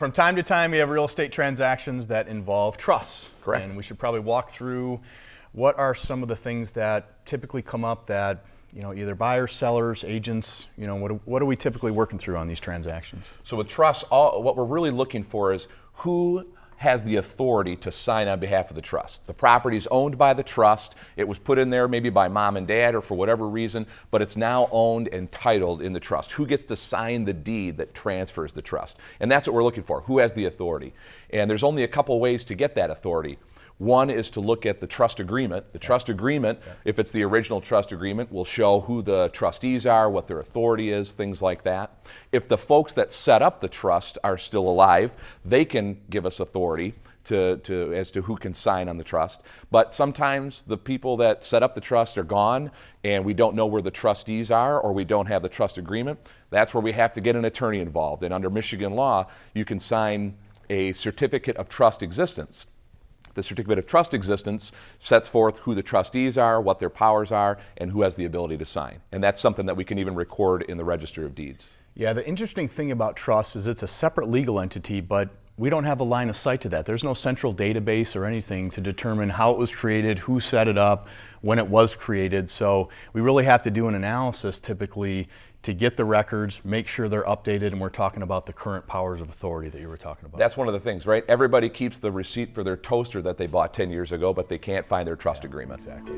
From time to time, we have real estate transactions that involve trusts. Correct. And we should probably walk through what are some of the things that typically come up that, either buyers, sellers, agents, what are we typically working through on these transactions? So with trusts, what we're really looking for is who has the authority to sign on behalf of the trust. The property is owned by the trust. It was put in there maybe by mom and dad or for whatever reason, but it's now owned and titled in the trust. Who gets to sign the deed that transfers the trust? And that's what we're looking for. Who has the authority? And there's only a couple ways to get that authority. One is to look at the trust agreement. The trust agreement, if it's the original trust agreement, will show who the trustees are, what their authority is, things like that. If the folks that set up the trust are still alive, they can give us authority as to who can sign on the trust. But sometimes the people that set up the trust are gone and we don't know where the trustees are, or we don't have the trust agreement. That's where we have to get an attorney involved. And under Michigan law, you can sign a certificate of trust existence. The certificate of trust existence sets forth who the trustees are, what their powers are, and who has the ability to sign. And that's something that we can even record in the Register of Deeds. Yeah, the interesting thing about trust is it's a separate legal entity, but we don't have a line of sight to that. There's no central database or anything to determine how it was created, who set it up, when it was created. So we really have to do an analysis typically to get the records, make sure they're updated, and we're talking about the current powers of authority that you were talking about. That's one of the things, right? Everybody keeps the receipt for their toaster that they bought 10 years ago, but they can't find their trust agreement. Exactly.